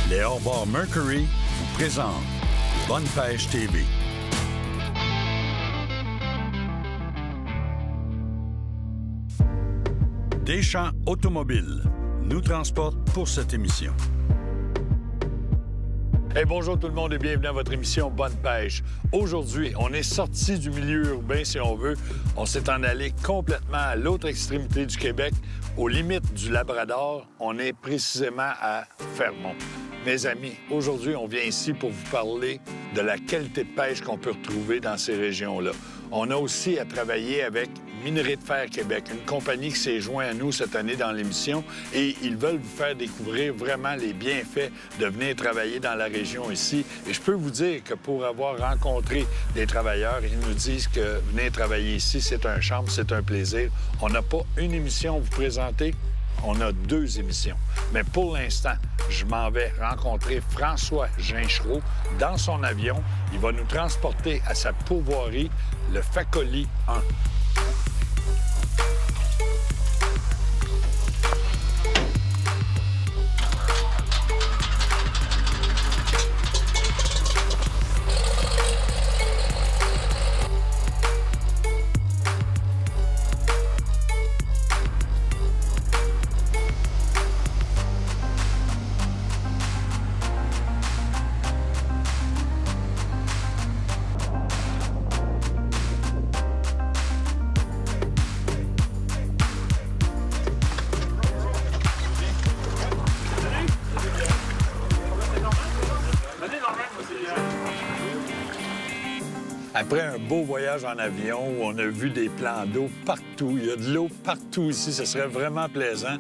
Les hors-bord Mercury vous présentent Bonne Pêche TV. Deschamps Automobile nous transporte pour cette émission. Hey, bonjour tout le monde et bienvenue à votre émission Bonne Pêche. Aujourd'hui, on est sorti du milieu urbain, si on veut. On s'est en allé complètement à l'autre extrémité du Québec, aux limites du Labrador. On est précisément à Fermont. Mes amis, aujourd'hui, on vient ici pour vous parler de la qualité de pêche qu'on peut retrouver dans ces régions-là. On a aussi à travailler avec Minerais de Fer Québec, une compagnie qui s'est jointe à nous cette année dans l'émission et ils veulent vous faire découvrir vraiment les bienfaits de venir travailler dans la région ici. Et je peux vous dire que pour avoir rencontré des travailleurs, ils nous disent que venir travailler ici, c'est un charme, c'est un plaisir. On n'a pas une émission à vous présenter, on a deux émissions. Mais pour l'instant, je m'en vais rencontrer François Ginchereau dans son avion. Il va nous transporter à sa pourvoirie, le Facoli 1. Après un beau voyage en avion où on a vu des plans d'eau partout, il y a de l'eau partout ici, ce serait vraiment plaisant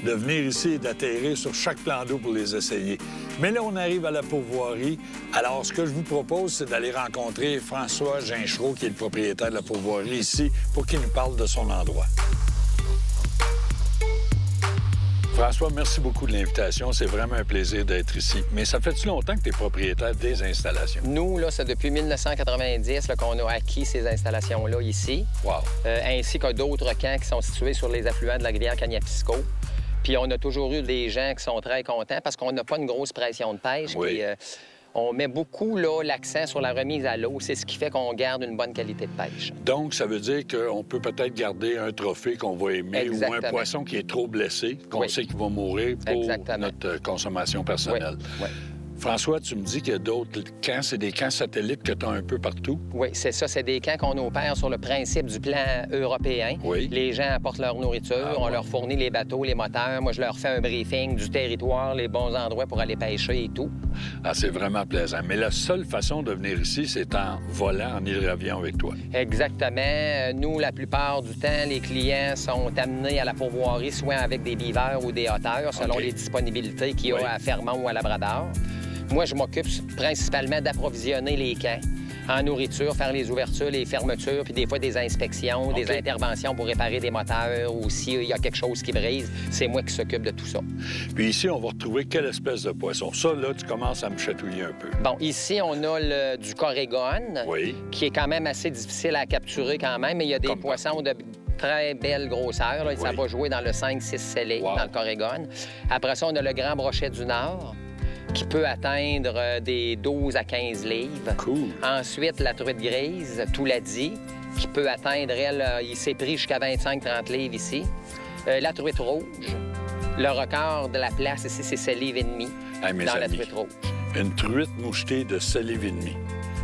de venir ici et d'atterrir sur chaque plan d'eau pour les essayer. Mais là, on arrive à la pourvoirie. Alors, ce que je vous propose, c'est d'aller rencontrer François Ginchereau, qui est le propriétaire de la pourvoirie ici, pour qu'il nous parle de son endroit. François, merci beaucoup de l'invitation. C'est vraiment un plaisir d'être ici. Mais ça fait-tu longtemps que tu es propriétaire des installations? Nous, là, c'est depuis 1990 qu'on a acquis ces installations-là ici. Wow. Ainsi que d'autres camps qui sont situés sur les affluents de la rivière Cagnapisco. Puis on a toujours eu des gens qui sont très contents parce qu'on n'a pas une grosse pression de pêche. Oui. Puis, on met beaucoup l'accent sur la remise à l'eau. C'est ce qui fait qu'on garde une bonne qualité de pêche. Donc, ça veut dire qu'on peut peut-être garder un trophée qu'on va aimer. Exactement. Ou un poisson qui est trop blessé, qu'on Oui. sait qu'il va mourir pour Exactement. notre consommation personnelle. Oui. Oui. François, tu me dis qu'il y a d'autres camps, c'est des camps satellites que tu as un peu partout? Oui, c'est ça. C'est des camps qu'on opère sur le principe du plan européen. Oui. Les gens apportent leur nourriture, on leur fournit les bateaux, les moteurs. Moi, je leur fais un briefing du territoire, les bons endroits pour aller pêcher et tout. Ah, c'est vraiment plaisant. Mais la seule façon de venir ici, c'est en volant en hydravion avec toi. Exactement. Nous, la plupart du temps, les clients sont amenés à la pourvoirie, soit avec des beavers ou des hauteurs, selon OK. les disponibilités qu'il y a Oui. à Fermont ou à Labrador. Moi, je m'occupe principalement d'approvisionner les camps en nourriture, faire les ouvertures, les fermetures, puis des fois des inspections, OK. des interventions pour réparer des moteurs ou s'il y a quelque chose qui brise. C'est moi qui s'occupe de tout ça. Puis ici, on va retrouver quelle espèce de poisson? Ça, là, tu commences à me chatouiller un peu. Bon, ici, on a du corégone, Oui. qui est quand même assez difficile à capturer quand même, mais il y a des Comme poissons de très belle grosseur. Là. Ça Oui. va jouer dans le 5-6 scellés, Wow. dans le corégone. Après ça, on a le grand brochet du Nord, qui peut atteindre des 12 à 15 livres. Cool. Ensuite, la truite grise, tout l'a dit, qui peut atteindre, elle, il s'est pris jusqu'à 25-30 livres ici. La truite rouge, le record de la place ici, c'est 7 livres et demi Hey, mes dans la amis, truite rouge. une truite mouchetée de 7 livres et demi.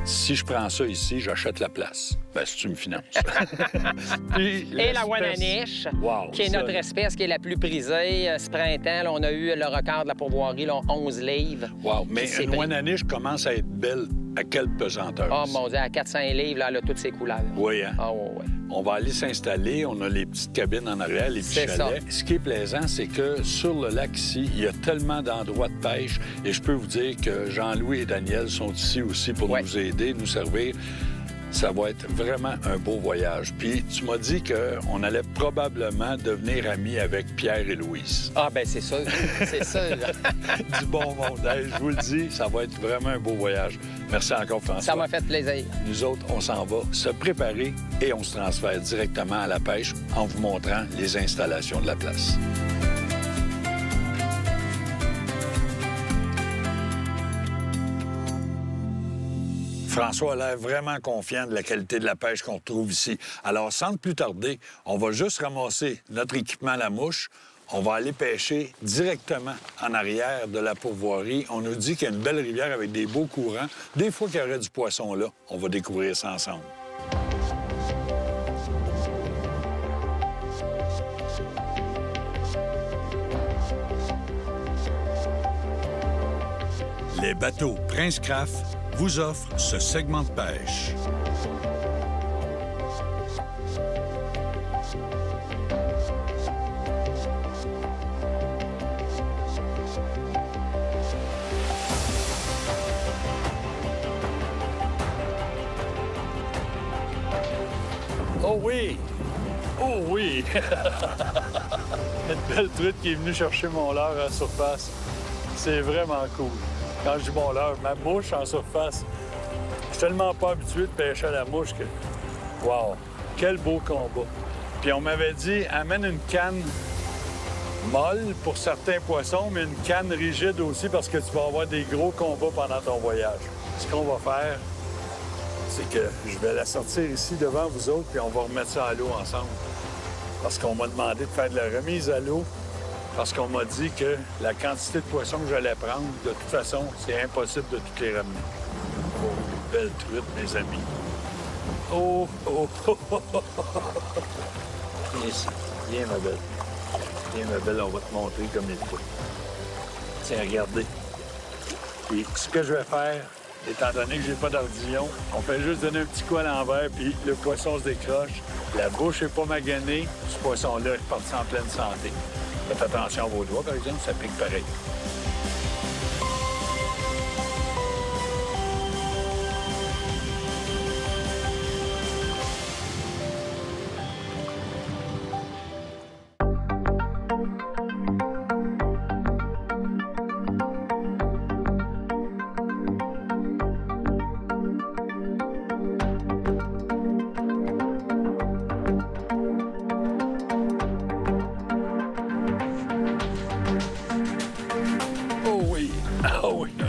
Si je prends ça ici, j'achète la place. Ben, si tu me finances. Puis, Et la l'espèce- Wananiche, Wow, qui est ça, notre espèce qui est la plus prisée. Ce printemps, là, on a eu le record de la pourvoirie, là, 11 livres. Wow, mais Qui s'est une pris. Wananiche commence à être belle à quelle pesanteur? Oh mon Dieu, à 400 livres, là, elle a toutes ses couleurs. Oui, hein? Ah ouais, ouais. On va aller s'installer. On a les petites cabines en arrière, les petits C'est chalets. Ce qui est plaisant, c'est que sur le lac ici, il y a tellement d'endroits de pêche. Et je peux vous dire que Jean-Louis et Daniel sont ici aussi pour Ouais. nous aider, nous servir. Ça va être vraiment un beau voyage. Puis tu m'as dit qu'on allait probablement devenir amis avec Pierre et Louise. Ah ben c'est sûr, c'est sûr. Du bon monde. Hey, je vous le dis, ça va être vraiment un beau voyage. Merci encore, François. Ça m'a fait plaisir. Nous autres, on s'en va se préparer et on se transfère directement à la pêche en vous montrant les installations de la place. François a l'air vraiment confiant de la qualité de la pêche qu'on retrouve ici. Alors, sans plus tarder, on va juste ramasser notre équipement à la mouche. On va aller pêcher directement en arrière de la pourvoirie. On nous dit qu'il y a une belle rivière avec des beaux courants. Des fois qu'il y aurait du poisson là, on va découvrir ça ensemble. Les bateaux Prince Craft vous offrent ce segment de pêche. Oh oui! Oh oui! Une belle truite qui est venue chercher mon leurre à la surface. C'est vraiment cool. Quand je dis mon leurre, ma mouche en surface. Je suis tellement pas habitué de pêcher à la mouche que... Wow! Quel beau combat! Puis on m'avait dit, amène une canne molle pour certains poissons, mais une canne rigide aussi parce que tu vas avoir des gros combats pendant ton voyage. Ce qu'on va faire, c'est que je vais la sortir ici devant vous autres, puis on va remettre ça à l'eau ensemble. Parce qu'on m'a demandé de faire de la remise à l'eau, parce qu'on m'a dit que la quantité de poissons que j'allais prendre, de toute façon, c'est impossible de toutes les ramener. Oh, belle truite, mes amis. Oh, oh, oh, oh, oh, oh. Viens ici. Viens, ma belle. Viens, ma belle, on va te montrer comme il faut. Tiens, regardez. Puis, ce que je vais faire, étant donné que j'ai pas d'ardillon, on fait juste donner un petit coup à l'envers, puis le poisson se décroche. La bouche n'est pas maganée. Ce poisson-là est parti en pleine santé. Faites attention à vos doigts, par exemple, ça pique pareil.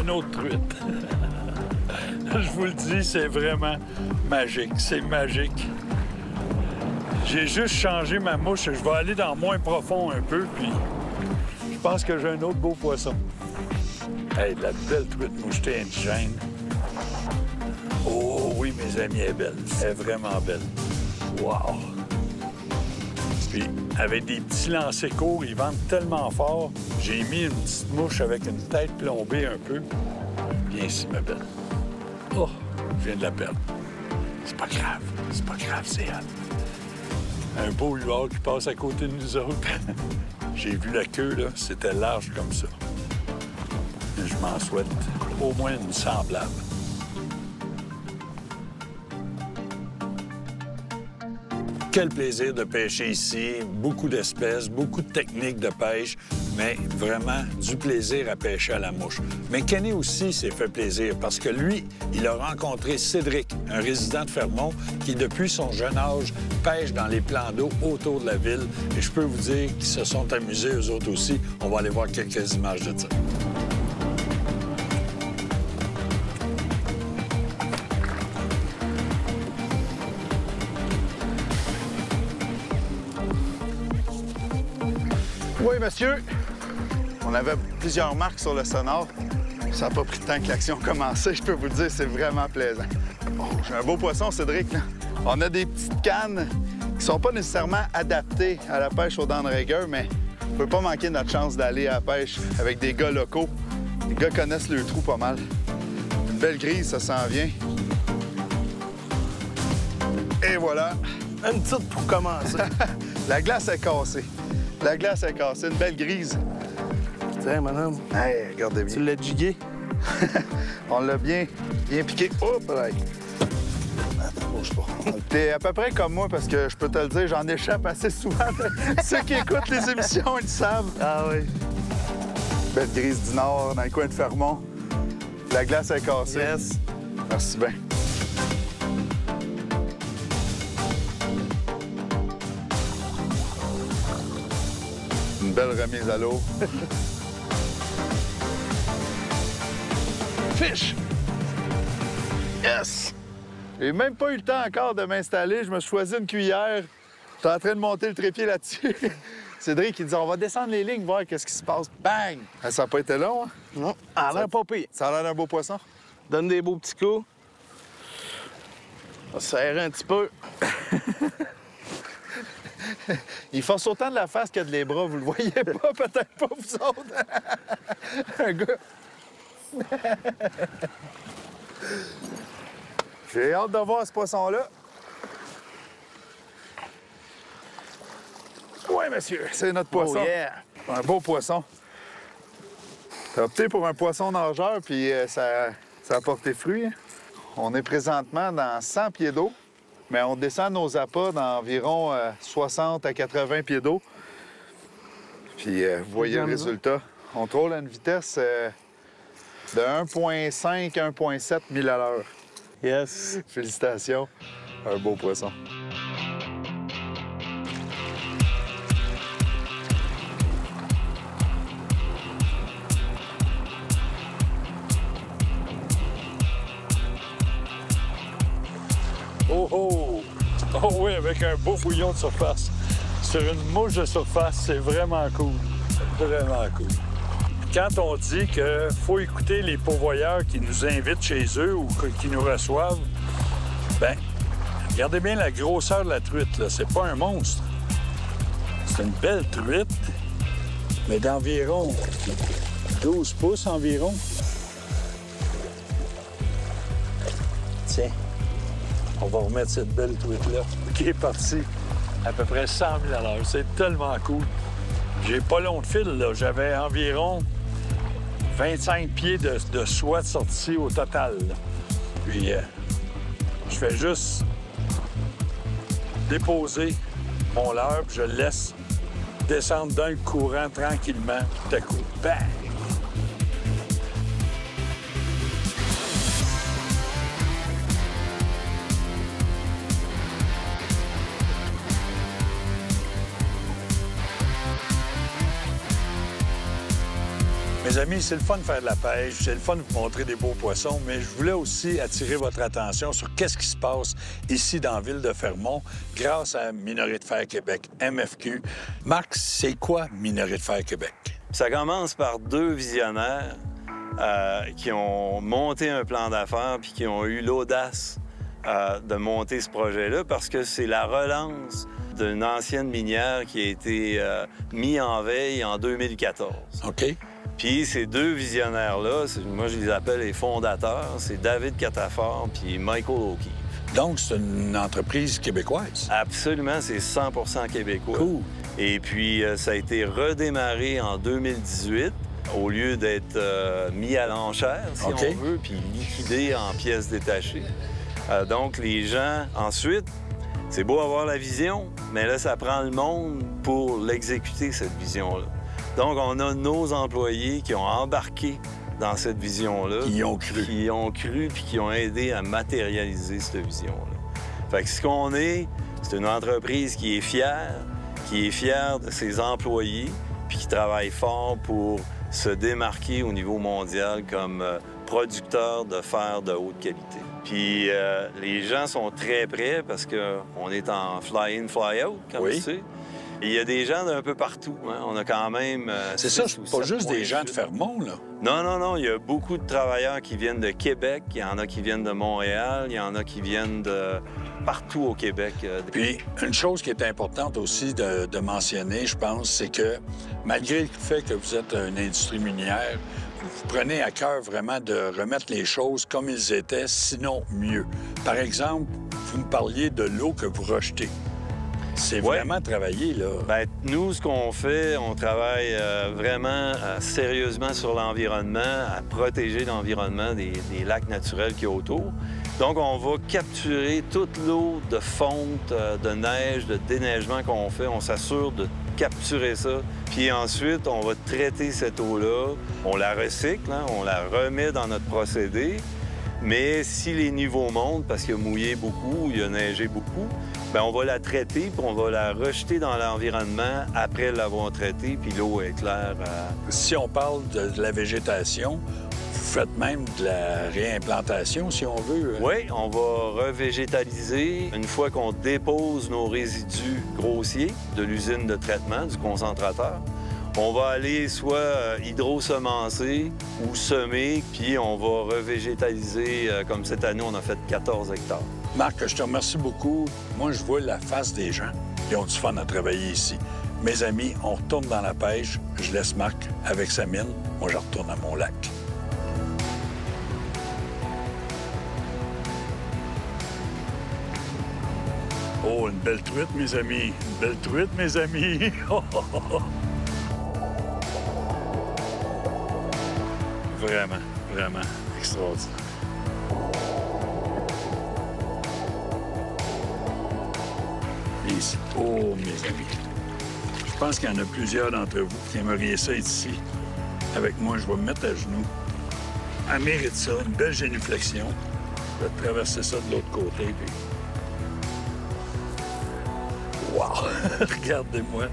Une autre truite. Je vous le dis, c'est vraiment magique. C'est magique. J'ai juste changé ma mouche. Je vais aller dans moins profond un peu, puis je pense que j'ai un autre beau poisson. Hey, de la belle truite mouchetée indigène. Oh oui, mes amis, elle est belle. Elle est vraiment belle. Wow! Puis, avec des petits lancers courts, ils vendent tellement fort. J'ai mis une petite mouche avec une tête plombée un peu. Viens ici, ma belle. Oh, je viens de la perdre. C'est pas grave. C'est pas grave, c'est elle. Un beau huard qui passe à côté de nous autres. J'ai vu la queue, là. C'était large comme ça. Je m'en souhaite au moins une semblable. Quel plaisir de pêcher ici. Beaucoup d'espèces, beaucoup de techniques de pêche, mais vraiment du plaisir à pêcher à la mouche. Mais Kenny aussi s'est fait plaisir parce que lui, il a rencontré Cédric, un résident de Fermont, qui, depuis son jeune âge, pêche dans les plans d'eau autour de la ville. Et je peux vous dire qu'ils se sont amusés, eux autres aussi. On va aller voir quelques images de ça. Oui, monsieur. On avait plusieurs marques sur le sonore. Ça n'a pas pris de temps que l'action a commencé. Je peux vous le dire, c'est vraiment plaisant. Oh, j'ai un beau poisson, Cédric. Là. On a des petites cannes qui sont pas nécessairement adaptées à la pêche aux dents de rigueur, mais on peut pas manquer notre chance d'aller à la pêche avec des gars locaux. Les gars connaissent le trou pas mal. Une belle grise, ça s'en vient. Et voilà. Une petite pour commencer. La glace est cassée. La glace est cassée. Une belle grise. Tiens, madame. Hey, regardez bien. Tu l'as jigué? On l'a bien piqué. Hop là. Attends, bouge pas. T'es à peu près comme moi parce que je peux te le dire, j'en échappe assez souvent. Ceux qui écoutent les émissions, ils le savent. Ah oui. Belle grise du Nord, dans le coin de Fermont. La glace est cassée. Yes. Merci bien. Une belle remise à l'eau. Fish! Yes! J'ai même pas eu le temps encore de m'installer. Je me suis choisi une cuillère. J'étais en train de monter le trépied là-dessus. Cédric, il dit, on va descendre les lignes, voir qu'est-ce qui se passe. Bang! Ça n'a pas été long, hein? Non, ça a l'air pas pire. Ça a l'air d'un beau poisson. Donne des beaux petits coups. On va serrer un petit peu. Il force autant de la face que de les bras. Vous le voyez pas, peut-être pas vous autres. Un gars. J'ai hâte de voir ce poisson-là. Oui, monsieur, c'est notre poisson. Oh yeah! Un beau poisson. J'ai opté pour un poisson nageur, puis ça a porté fruit. On est présentement dans 100 pieds d'eau, mais on descend nos appâts d'environ 60 à 80 pieds d'eau. Puis vous voyez le résultat. On troll à une vitesse de 1,5 à 1,7 milles à l'heure. Yes! Félicitations. Un beau poisson. Oh oh! Oh oui, avec un beau bouillon de surface. Sur une mouche de surface, c'est vraiment cool. Vraiment cool. Quand on dit qu'il faut écouter les pourvoyeurs qui nous invitent chez eux ou qui nous reçoivent, bien, regardez bien la grosseur de la truite, là. C'est pas un monstre. C'est une belle truite, mais d'environ 12 pouces environ. Tiens. On va remettre cette belle truite-là qui est partie à peu près 100 000 à l'heure. C'est tellement cool. J'ai pas long de fil, là. J'avais environ 25 pieds de soie de sortie au total, là. Puis, je fais juste déposer mon leurre, puis je le laisse descendre d'un courant tranquillement. Tout à coup, bang! Mes amis, c'est le fun de faire de la pêche, c'est le fun de vous montrer des beaux poissons, mais je voulais aussi attirer votre attention sur qu'est-ce qui se passe ici dans la ville de Fermont grâce à Minerai de Fer Québec, MFQ. Marc, c'est quoi Minerai de Fer Québec? Ça commence par deux visionnaires qui ont monté un plan d'affaires puis qui ont eu l'audace de monter ce projet-là parce que c'est la relance d'une ancienne minière qui a été mise en veille en 2014. OK. Puis ces deux visionnaires-là, moi je les appelle les fondateurs, c'est David Catafort puis Michael O'Keefe. Donc, c'est une entreprise québécoise? Absolument, c'est 100% québécois. Cool. Et puis, ça a été redémarré en 2018 au lieu d'être mis à l'enchère, si OK. on veut, puis liquidé en pièces détachées. Donc, les gens, ensuite, c'est beau avoir la vision, mais là, ça prend le monde pour l'exécuter, cette vision-là. Donc, on a nos employés qui ont embarqué dans cette vision-là. Qui y ont cru. Qui y ont cru puis qui ont aidé à matérialiser cette vision-là. Fait que ce qu'on est, c'est une entreprise qui est fière de ses employés puis qui travaille fort pour se démarquer au niveau mondial comme producteur de fer de haute qualité. Puis les gens sont très prêts parce qu'on est en fly-in, fly-out, comme tu sais. Et il y a des gens d'un peu partout. Hein. On a quand même... c'est ça, c'est pas juste des gens de Fermont, là. Non, non, non. Il y a beaucoup de travailleurs qui viennent de Québec. Il y en a qui viennent de Montréal. Il y en a qui viennent de partout au Québec. Puis, une chose qui est importante aussi de mentionner, je pense, c'est que malgré le fait que vous êtes une industrie minière, vous prenez à cœur vraiment de remettre les choses comme ils étaient, sinon mieux. Par exemple, vous me parliez de l'eau que vous rejetez. C'est vraiment travaillé, là. Bien, nous, ce qu'on fait, on travaille vraiment sérieusement sur l'environnement, à protéger l'environnement des lacs naturels qu'il y a autour. Donc, on va capturer toute l'eau de fonte, de neige, de déneigement qu'on fait. On s'assure de capturer ça. Puis ensuite, on va traiter cette eau-là. On la recycle, hein, on la remet dans notre procédé. Mais si les niveaux montent, parce qu'il a mouillé beaucoup, il a neigé beaucoup, bien, on va la traiter, puis on va la rejeter dans l'environnement après l'avoir traitée, puis l'eau est claire. Si on parle de la végétation, vous faites même de la réimplantation, si on veut. Oui, on va revégétaliser une fois qu'on dépose nos résidus grossiers de l'usine de traitement, du concentrateur. On va aller soit hydrosemencer ou semer, puis on va revégétaliser, comme cette année, on a fait 14 hectares. Marc, je te remercie beaucoup. Moi, je vois la face des gens qui ont du fun à travailler ici. Mes amis, on retourne dans la pêche. Je laisse Marc avec sa mine. Moi, je retourne à mon lac. Oh, une belle truite, mes amis. Une belle truite, mes amis. Vraiment, vraiment extraordinaire. Ici. Oh, mes amis. Je pense qu'il y en a plusieurs d'entre vous qui aimeriez ça être ici. Avec moi, je vais me mettre à genoux. Elle mérite ça, une belle génuflexion. Je vais traverser ça de l'autre côté, puis... Wow! Regardez-moi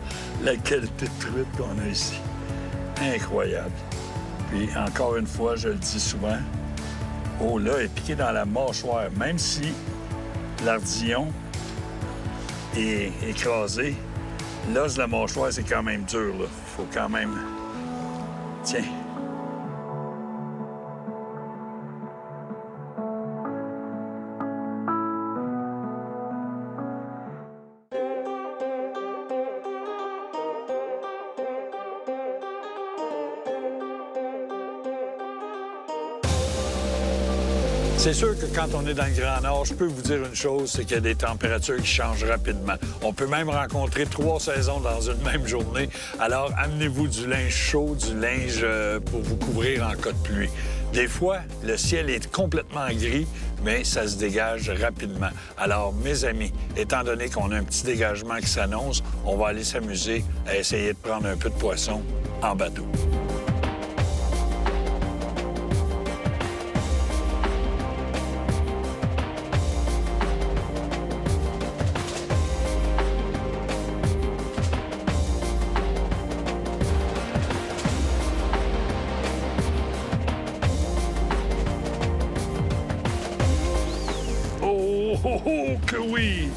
la qualité de truite qu'on a ici. Incroyable. Puis, encore une fois, je le dis souvent, oh là, elle est piquée dans la mâchoire. Même si l'ardillon est écrasé, l'os de la mâchoire, c'est quand même dur, là. Faut quand même... Tiens. C'est sûr que quand on est dans le Grand Nord, je peux vous dire une chose, c'est qu'il y a des températures qui changent rapidement. On peut même rencontrer 3 saisons dans une même journée. Alors, amenez-vous du linge chaud, du linge pour vous couvrir en cas de pluie. Des fois, le ciel est complètement gris, mais ça se dégage rapidement. Alors, mes amis, étant donné qu'on a un petit dégagement qui s'annonce, on va aller s'amuser à essayer de prendre un peu de poisson en bateau. Oh, que oui!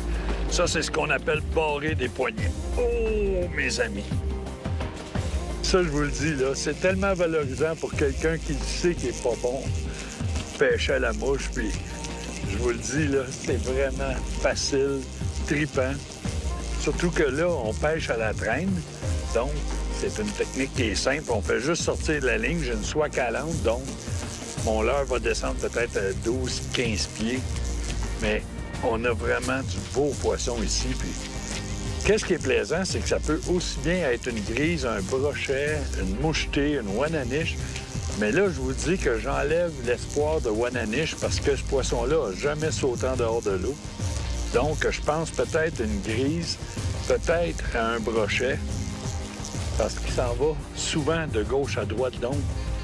Ça, c'est ce qu'on appelle barrer des poignets. Oh, mes amis! Ça, je vous le dis, là, c'est tellement valorisant pour quelqu'un qui sait qu'il n'est pas bon pêcher à la mouche, puis je vous le dis, là, c'est vraiment facile, tripant. Surtout que là, on pêche à la traîne, donc c'est une technique qui est simple. On fait juste sortir de la ligne, j'ai une soie calante, donc mon leurre va descendre peut-être à 12-15 pieds. Mais on a vraiment du beau poisson ici. Puis, qu'est-ce qui est plaisant, c'est que ça peut aussi bien être une grise, un brochet, une mouchetée, une ouananiche. Mais là, je vous dis que j'enlève l'espoir de ouananiche parce que ce poisson-là n'a jamais sauté en dehors de l'eau. Donc, je pense peut-être une grise, peut-être un brochet, parce qu'il s'en va souvent de gauche à droite. Donc,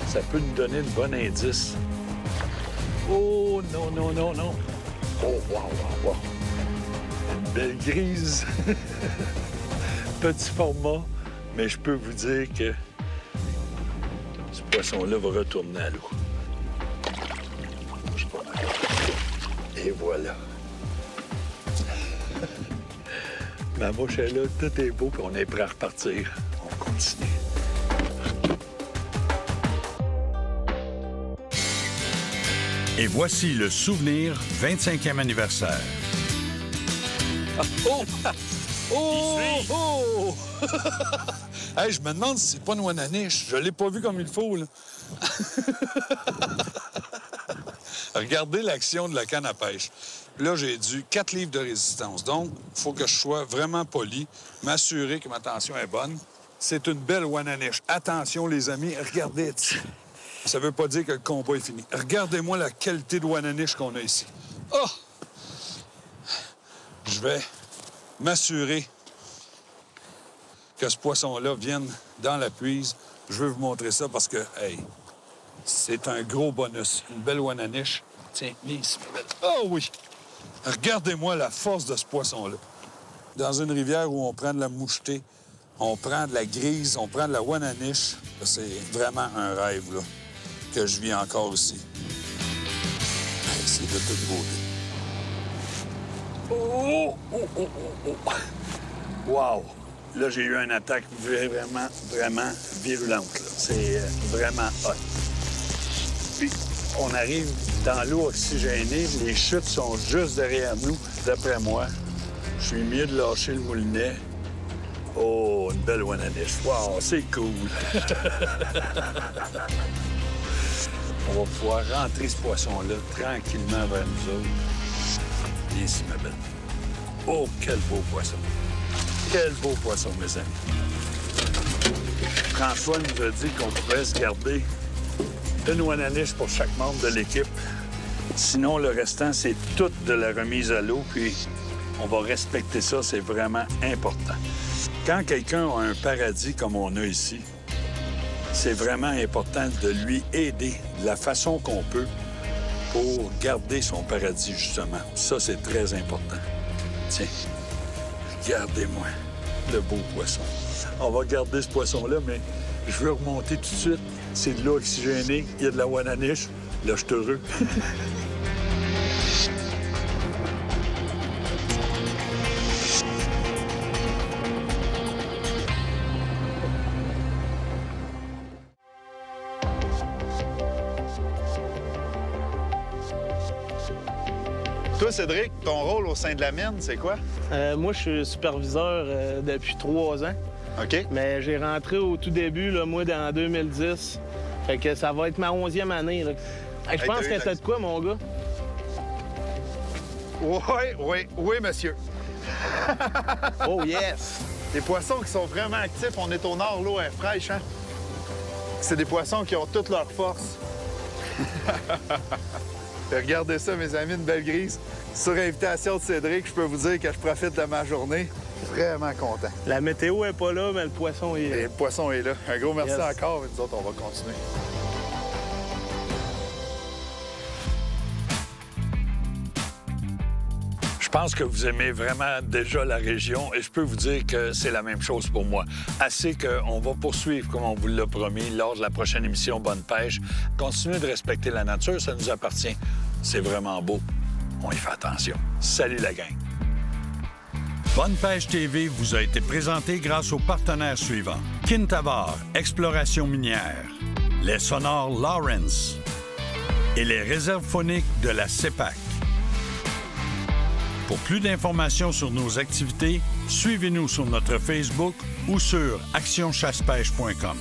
ça peut nous donner un bon indice. Oh, non, non, non, non! Oh, wow, wow, wow! Une belle grise. Petit format, mais je peux vous dire que ce poisson-là va retourner à l'eau. Et voilà. Ma mouche est là, tout est beau, puis on est prêt à repartir. On continue. Et voici le souvenir 25e anniversaire. Oh! Oh! Oh! Hey, je me demande si c'est pas une ouananiche. Je l'ai pas vu comme il faut, là. Regardez l'action de la canne à pêche. Là, j'ai dû 4 livres de résistance. Donc, il faut que je sois vraiment poli, m'assurer que ma tension est bonne. C'est une belle ouananiche. Attention, les amis, regardez. Ça veut pas dire que le combat est fini. Regardez-moi la qualité de ouananiche qu'on a ici. Oh! Je vais m'assurer que ce poisson-là vienne dans la puise. Je veux vous montrer ça parce que, hey, c'est un gros bonus. Une belle ouananiche. Tiens, viens ici, ma belle. Oh oui! Regardez-moi la force de ce poisson-là. Dans une rivière où on prend de la mouchetée, on prend de la grise, on prend de la ouananiche, c'est vraiment un rêve, là. que je vis encore ici. Hey, c'est de toute beauté. Oh! Oh, oh, oh, oh! Wow! Là, j'ai eu une attaque vraiment, vraiment virulente. C'est vraiment hot. Puis, on arrive dans l'eau oxygénée. Les chutes sont juste derrière nous. D'après moi, je suis mieux de lâcher le moulinet. Oh, une belle Wananiche. Wow, c'est cool. On va pouvoir rentrer ce poisson-là tranquillement vers nous autres. Viens ici, ma belle. Oh, quel beau poisson. Quel beau poisson, mes amis. François nous a dit qu'on pouvait se garder une Wananiche pour chaque membre de l'équipe. Sinon, le restant, c'est toute de la remise à l'eau, puis on va respecter ça, c'est vraiment important. Quand quelqu'un a un paradis comme on a ici, c'est vraiment important de lui aider de la façon qu'on peut pour garder son paradis, justement. Ça, c'est très important. Tiens, regardez-moi le beau poisson. On va garder ce poisson-là, mais je veux remonter tout de suite. C'est de l'eau oxygénée, il y a de la Wananiche. Là, je suis heureux. Toi, Cédric, ton rôle au sein de la mine, c'est quoi? Moi, je suis superviseur depuis 3 ans. OK. Mais j'ai rentré au tout début, là, moi, en 2010. Fait que ça va être ma 11e année. Là. Hey, je pense que c'est de quoi, mon gars? Oui, monsieur. Oh, yes! Des poissons qui sont vraiment actifs. On est au nord, l'eau est fraîche, hein? C'est des poissons qui ont toute leur force. Regardez ça, mes amis, une belle grise. Sur invitation de Cédric, je peux vous dire que je profite de ma journée. Vraiment content. La météo est pas là, mais le poisson est là. Et le poisson est là. Un gros merci Yes. encore, et nous autres, on va continuer. Je pense que vous aimez vraiment déjà la région et je peux vous dire que c'est la même chose pour moi. Assez qu'on va poursuivre, comme on vous l'a promis, lors de la prochaine émission Bonne Pêche. Continuez de respecter la nature, ça nous appartient. C'est vraiment beau. On y fait attention. Salut la gang! Bonne Pêche TV vous a été présenté grâce aux partenaires suivants. Kintavar, exploration minière. Les sonores Lawrence. Et les réserves phoniques de la CEPAC. Pour plus d'informations sur nos activités, suivez-nous sur notre Facebook ou sur actionchassepêche.com.